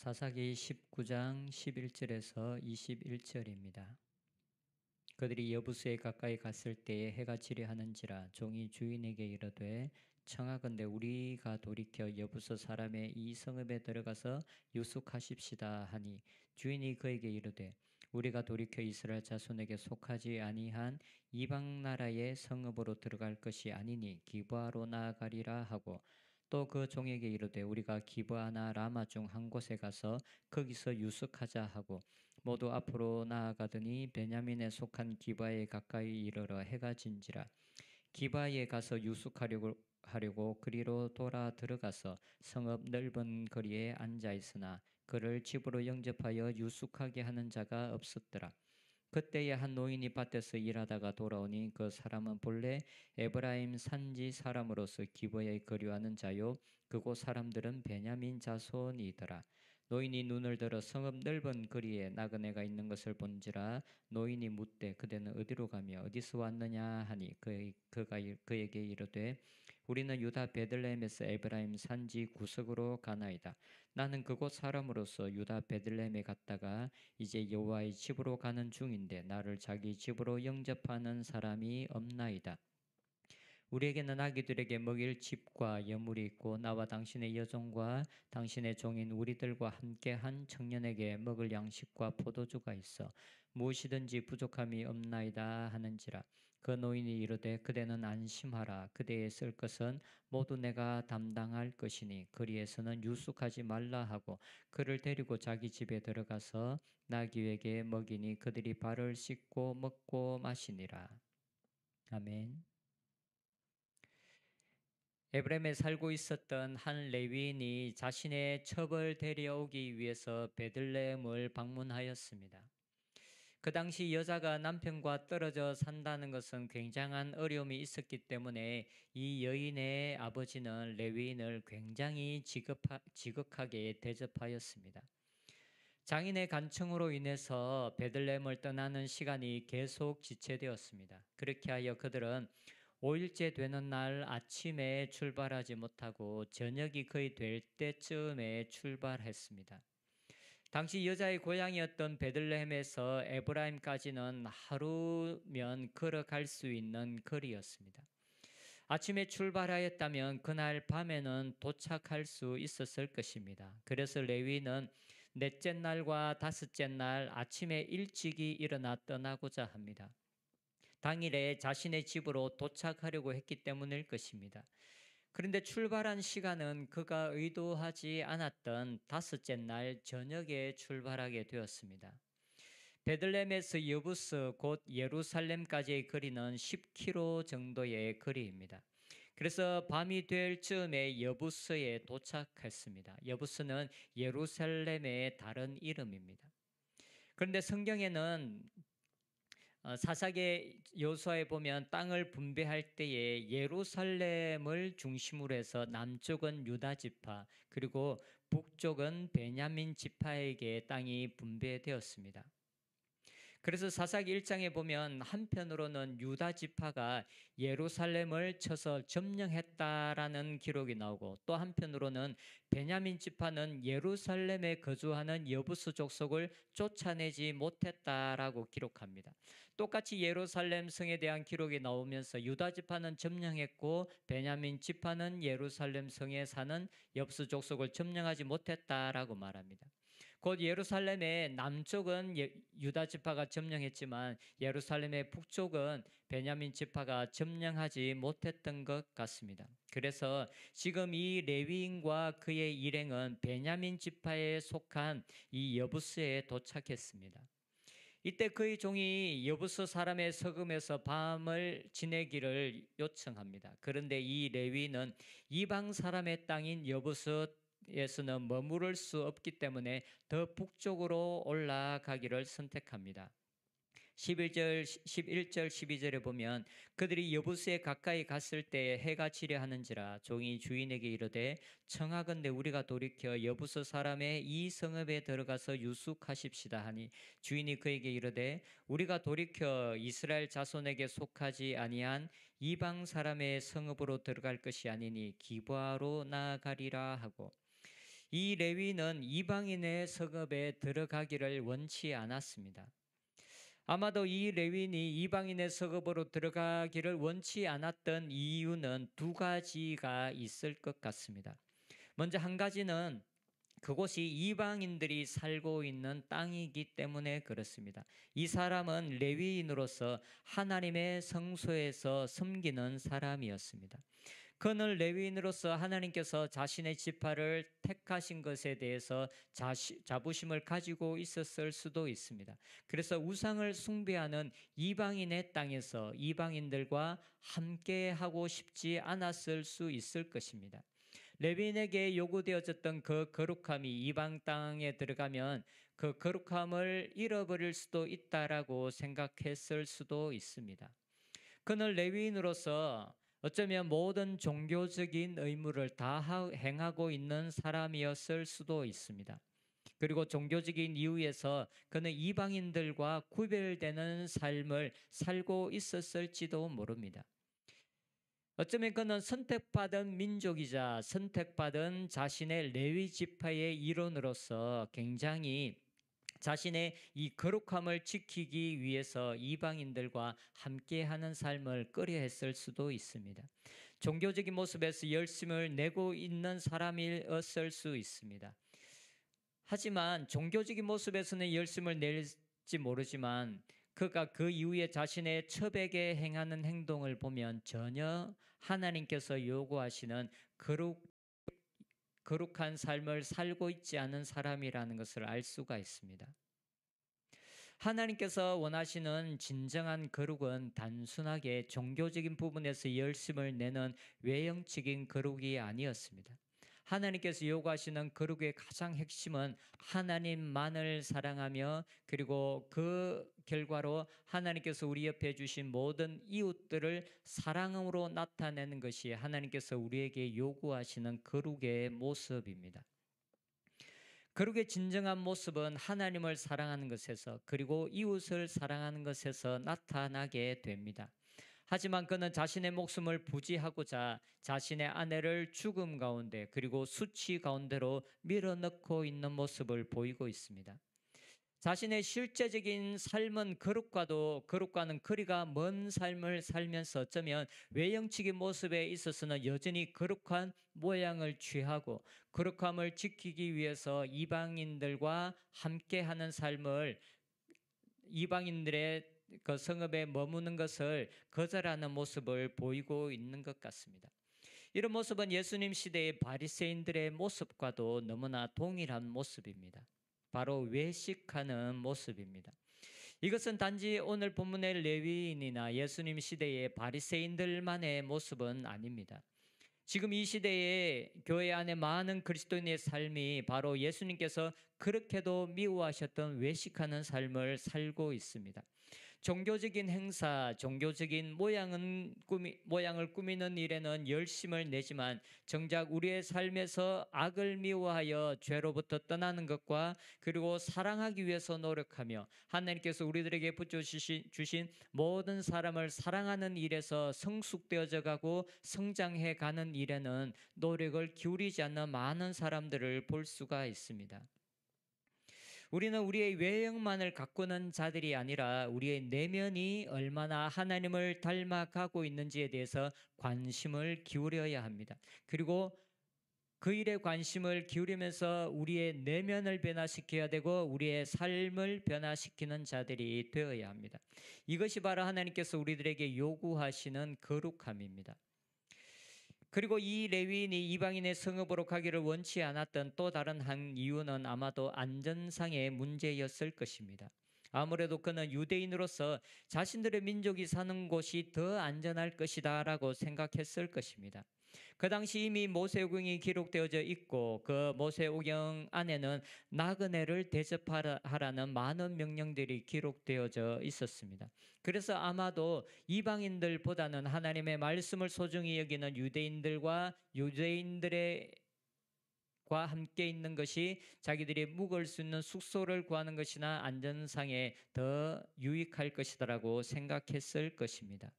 사사기 19장 11절에서 21절입니다. 그들이 여부스에 가까이 갔을 때에 해가 지려하는지라 종이 주인에게 이르되 청하건대 우리가 돌이켜 여부스 사람의 이 성읍에 들어가서 유숙하십시다 하니 주인이 그에게 이르되 우리가 돌이켜 이스라엘 자손에게 속하지 아니한 이방 나라의 성읍으로 들어갈 것이 아니니 기브아로 나아가리라 하고 또 그 종에게 이르되 우리가 기브아나 라마 중 한 곳에 가서 거기서 유숙하자 하고 모두 앞으로 나아가더니 베냐민에 속한 기바에 가까이 이르러 해가 진지라 기바에 가서 유숙하려고 그리로 돌아 들어가서 성읍 넓은 거리에 앉아 있으나 그를 집으로 영접하여 유숙하게 하는 자가 없었더라. 그때에 한 노인이 밭에서 일하다가 돌아오니 그 사람은 본래 에브라임 산지 사람으로서 기브에 거류하는 자요 그곳 사람들은 베냐민 자손이더라. 노인이 눈을 들어 성읍 넓은 거리에 나그네가 있는 것을 본지라 노인이 묻되 그대는 어디로 가며 어디서 왔느냐 하니 그가 그에게 이르되 우리는 유다 베들레헴에서 에브라임 산지 구석으로 가나이다. 나는 그곳 사람으로서 유다 베들레헴에 갔다가 이제 여호와의 집으로 가는 중인데 나를 자기 집으로 영접하는 사람이 없나이다. 우리에게는 아기들에게 먹일 집과 여물이 있고 나와 당신의 여종과 당신의 종인 우리들과 함께 한 청년에게 먹을 양식과 포도주가 있어 무엇이든지 부족함이 없나이다 하는지라. 그 노인이 이르되 그대는 안심하라. 그대의 쓸 것은 모두 내가 담당할 것이니 거리에서는 유숙하지 말라 하고 그를 데리고 자기 집에 들어가서 나귀에게 먹이니 그들이 발을 씻고 먹고 마시니라. 아멘. 에브라임에 살고 있었던 한 레위인이 자신의 첩을 데려오기 위해서 베들레헴을 방문하였습니다. 그 당시 여자가 남편과 떨어져 산다는 것은 굉장한 어려움이 있었기 때문에 이 여인의 아버지는 레위인을 굉장히 지극하게 대접하였습니다. 장인의 간청으로 인해서 베들레헴을 떠나는 시간이 계속 지체되었습니다. 그렇게 하여 그들은 5일째 되는 날 아침에 출발하지 못하고 저녁이 거의 될 때쯤에 출발했습니다. 당시 여자의 고향이었던 베들레헴에서 에브라임까지는 하루면 걸어갈 수 있는 거리였습니다. 아침에 출발하였다면 그날 밤에는 도착할 수 있었을 것입니다. 그래서 레위는 넷째 날과 다섯째 날 아침에 일찍이 일어나 떠나고자 합니다. 당일에 자신의 집으로 도착하려고 했기 때문일 것입니다. 그런데 출발한 시간은 그가 의도하지 않았던 다섯째 날 저녁에 출발하게 되었습니다. 베들레헴에서 여부스 곧 예루살렘까지의 거리는 10km 정도의 거리입니다. 그래서 밤이 될 즈음에 여부스에 도착했습니다. 여부스는 예루살렘의 다른 이름입니다. 그런데 성경에는 사사기 여호수아에 보면 땅을 분배할 때에 예루살렘을 중심으로 해서 남쪽은 유다 지파 그리고 북쪽은 베냐민 지파에게 땅이 분배되었습니다. 그래서 사사기 1장에 보면 한편으로는 유다 지파가 예루살렘을 쳐서 점령했다라는 기록이 나오고 또 한편으로는 베냐민 지파는 예루살렘에 거주하는 여부스 족속을 쫓아내지 못했다라고 기록합니다. 똑같이 예루살렘 성에 대한 기록이 나오면서 유다 지파는 점령했고 베냐민 지파는 예루살렘 성에 사는 여부스 족속을 점령하지 못했다라고 말합니다. 곧 예루살렘의 남쪽은 유다 지파가 점령했지만 예루살렘의 북쪽은 베냐민 지파가 점령하지 못했던 것 같습니다. 그래서 지금 이 레위인과 그의 일행은 베냐민 지파에 속한 이 여부스에 도착했습니다. 이때 그의 종이 여부스 사람의 서금에서 밤을 지내기를 요청합니다. 그런데 이 레위인은 이방 사람의 땅인 여부스에서는 머무를 수 없기 때문에 더 북쪽으로 올라가기를 선택합니다. 11절, 12절에 보면 그들이 여부스에 가까이 갔을 때 해가 지려 하는지라 종이 주인에게 이르되 청하건대 우리가 돌이켜 여부스 사람의 이 성읍에 들어가서 유숙하십시다 하니 주인이 그에게 이르되 우리가 돌이켜 이스라엘 자손에게 속하지 아니한 이방 사람의 성읍으로 들어갈 것이 아니니 기브아로 나아가리라 하고 이 레위는 이방인의 성읍에 들어가기를 원치 않았습니다. 아마도 이 레위인이 이방인의 성읍으로 들어가기를 원치 않았던 이유는 두 가지가 있을 것 같습니다. 먼저 한 가지는 그곳이 이방인들이 살고 있는 땅이기 때문에 그렇습니다. 이 사람은 레위인으로서 하나님의 성소에서 섬기는 사람이었습니다. 그는 레위인으로서 하나님께서 자신의 지파를 택하신 것에 대해서 자부심을 가지고 있었을 수도 있습니다. 그래서 우상을 숭배하는 이방인의 땅에서 이방인들과 함께하고 싶지 않았을 수 있을 것입니다. 레위인에게 요구되어졌던 그 거룩함이 이방 땅에 들어가면 그 거룩함을 잃어버릴 수도 있다라고 생각했을 수도 있습니다. 그는 레위인으로서 어쩌면 모든 종교적인 의무를 다 행하고 있는 사람이었을 수도 있습니다. 그리고 종교적인 이유에서 그는 이방인들과 구별되는 삶을 살고 있었을지도 모릅니다. 어쩌면 그는 선택받은 민족이자 선택받은 자신의 레위 지파의 일원으로서 굉장히 자신의 이 거룩함을 지키기 위해서 이방인들과 함께하는 삶을 꺼려했을 수도 있습니다. 종교적인 모습에서 열심을 내고 있는 사람이었을 수 있습니다. 하지만 종교적인 모습에서는 열심을 낼지 모르지만 그가 그 이후에 자신의 처백에 행하는 행동을 보면 전혀 하나님께서 요구하시는 거룩한 삶을 살고 있지 않은 사람이라는 것을 알 수가 있습니다. 하나님께서 원하시는 진정한 거룩은 단순하게 종교적인 부분에서 열심을 내는 외형적인 거룩이 아니었습니다. 하나님께서 요구하시는 거룩의 가장 핵심은 하나님만을 사랑하며 그리고 그 결과로 하나님께서 우리 옆에 주신 모든 이웃들을 사랑으로 나타내는 것이 하나님께서 우리에게 요구하시는 거룩의 모습입니다. 거룩의 진정한 모습은 하나님을 사랑하는 것에서 그리고 이웃을 사랑하는 것에서 나타나게 됩니다. 하지만 그는 자신의 목숨을 부지하고자 자신의 아내를 죽음 가운데 그리고 수치 가운데로 밀어넣고 있는 모습을 보이고 있습니다. 자신의 실제적인 삶은 거룩과는 거리가 먼 삶을 살면서 어쩌면 외형적인 모습에 있어서는 여전히 거룩한 모양을 취하고 거룩함을 지키기 위해서 이방인들과 함께하는 삶을 이방인들의 그 성읍에 머무는 것을 거절하는 모습을 보이고 있는 것 같습니다. 이런 모습은 예수님 시대의 바리새인들의 모습과도 너무나 동일한 모습입니다. 바로 외식하는 모습입니다. 이것은 단지 오늘 본문의 레위인이나 예수님 시대의 바리새인들만의 모습은 아닙니다. 지금 이 시대에 교회 안에 많은 그리스도인의 삶이 바로 예수님께서 그렇게도 미워하셨던 외식하는 삶을 살고 있습니다. 종교적인 행사, 종교적인 모양을 꾸미는 일에는 열심을 내지만 정작 우리의 삶에서 악을 미워하여 죄로부터 떠나는 것과 그리고 사랑하기 위해서 노력하며 하나님께서 우리들에게 주신 모든 사람을 사랑하는 일에서 성숙되어져 가고 성장해 가는 일에는 노력을 기울이지 않는 많은 사람들을 볼 수가 있습니다. 우리는 우리의 외형만을 가꾸는 자들이 아니라 우리의 내면이 얼마나 하나님을 닮아가고 있는지에 대해서 관심을 기울여야 합니다. 그리고 그 일에 관심을 기울이면서 우리의 내면을 변화시켜야 되고 우리의 삶을 변화시키는 자들이 되어야 합니다. 이것이 바로 하나님께서 우리들에게 요구하시는 거룩함입니다. 그리고 이 레위인이 이방인의 성읍으로 가기를 원치 않았던 또 다른 한 이유는 아마도 안전상의 문제였을 것입니다. 아무래도 그는 유대인으로서 자신들의 민족이 사는 곳이 더 안전할 것이다라고 생각했을 것입니다. 그 당시 이미 모세오경이 기록되어져 있고 그 모세오경 안에는 나그네를 대접하라는 많은 명령들이 기록되어져 있었습니다. 그래서 아마도 이방인들보다는 하나님의 말씀을 소중히 여기는 유대인들과 함께 있는 것이 자기들이 묵을 수 있는 숙소를 구하는 것이나 안전상에 더 유익할 것이다라고 생각했을 것입니다.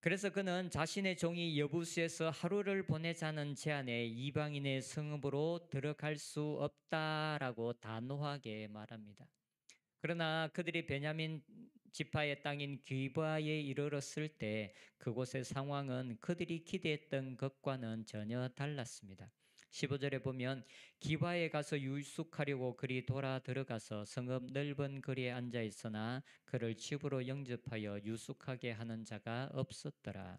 그래서 그는 자신의 종이 여부수에서 하루를 보내자는 제안에 이방인의 성읍으로 들어갈 수 없다라고 단호하게 말합니다. 그러나 그들이 베냐민 지파의 땅인 기브아에 이르렀을 때 그곳의 상황은 그들이 기대했던 것과는 전혀 달랐습니다. 15절에 보면 기브아에 가서 유숙하려고 그리 돌아 들어가서 성읍 넓은 거리에 앉아 있으나 그를 집으로 영접하여 유숙하게 하는 자가 없었더라.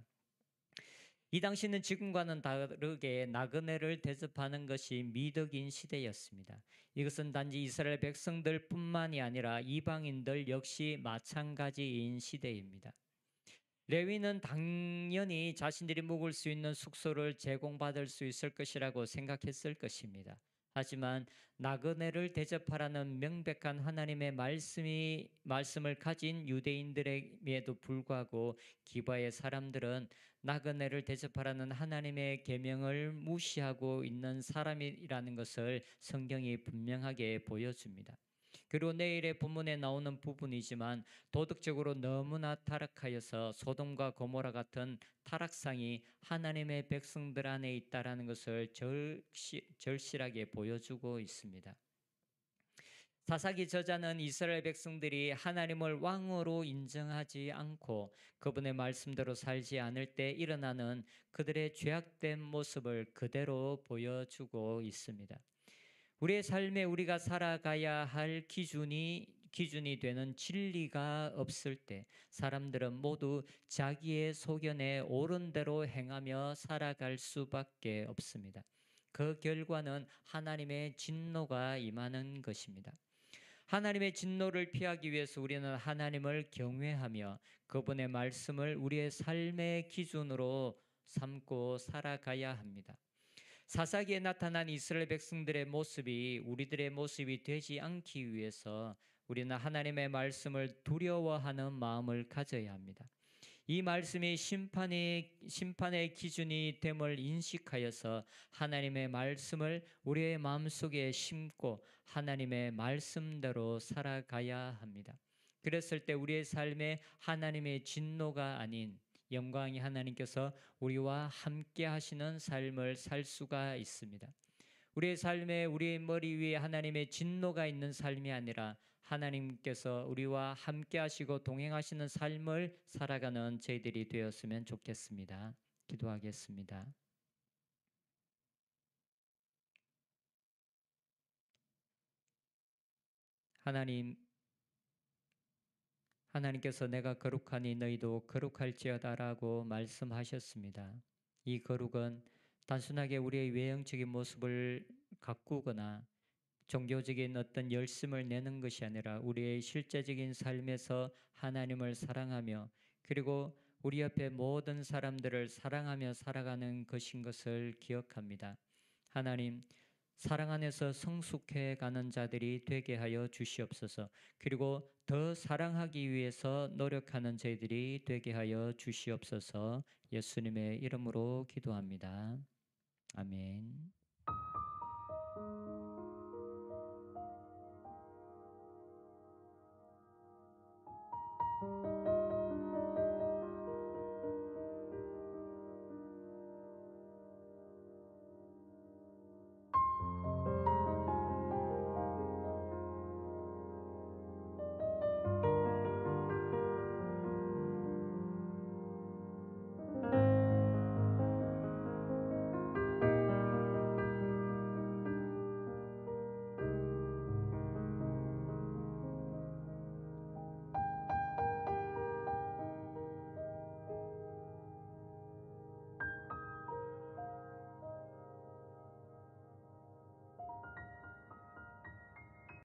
이 당시는 지금과는 다르게 나그네를 대접하는 것이 미덕인 시대였습니다. 이것은 단지 이스라엘 백성들뿐만이 아니라 이방인들 역시 마찬가지인 시대입니다. 레위는 당연히 자신들이 묵을 수 있는 숙소를 제공받을 수 있을 것이라고 생각했을 것입니다. 하지만 나그네를 대접하라는 명백한 하나님의 말씀을 가진 유대인들에게도 불구하고 기바의 사람들은 나그네를 대접하라는 하나님의 계명을 무시하고 있는 사람이라는 것을 성경이 분명하게 보여줍니다. 그리고 내일의 본문에 나오는 부분이지만 도덕적으로 너무나 타락하여서 소돔과 고모라 같은 타락상이 하나님의 백성들 안에 있다라는 것을 절실하게 보여주고 있습니다. 사사기 저자는 이스라엘 백성들이 하나님을 왕으로 인정하지 않고 그분의 말씀대로 살지 않을 때 일어나는 그들의 죄악된 모습을 그대로 보여주고 있습니다. 우리의 삶에 우리가 살아가야 할 기준이 되는 진리가 없을 때 사람들은 모두 자기의 소견에 옳은 대로 행하며 살아갈 수밖에 없습니다. 그 결과는 하나님의 진노가 임하는 것입니다. 하나님의 진노를 피하기 위해서 우리는 하나님을 경외하며 그분의 말씀을 우리의 삶의 기준으로 삼고 살아가야 합니다. 사사기에 나타난 이스라엘 백성들의 모습이 우리들의 모습이 되지 않기 위해서 우리는 하나님의 말씀을 두려워하는 마음을 가져야 합니다. 이 말씀이 심판의 기준이 됨을 인식하여서 하나님의 말씀을 우리의 마음속에 심고 하나님의 말씀대로 살아가야 합니다. 그랬을 때 우리의 삶에 하나님의 진노가 아닌 영광의 하나님께서 우리와 함께 하시는 삶을 살 수가 있습니다. 우리의 삶에 우리의 머리 위에 하나님의 진노가 있는 삶이 아니라 하나님께서 우리와 함께 하시고 동행하시는 삶을 살아가는 저희들이 되었으면 좋겠습니다. 기도하겠습니다. 하나님께서 내가 거룩하니 너희도 거룩할지어다라고 말씀하셨습니다. 이 거룩은 단순하게 우리의 외형적인 모습을 가꾸거나 종교적인 어떤 열심을 내는 것이 아니라 우리의 실제적인 삶에서 하나님을 사랑하며 그리고 우리 옆에 모든 사람들을 사랑하며 살아가는 것인 것을 기억합니다. 하나님, 사랑 안에서 성숙해 가는 자들이 되게 하여 주시옵소서. 그리고 더 사랑하기 위해서 노력하는 저희들이 되게 하여 주시옵소서. 예수님의 이름으로 기도합니다. 아멘.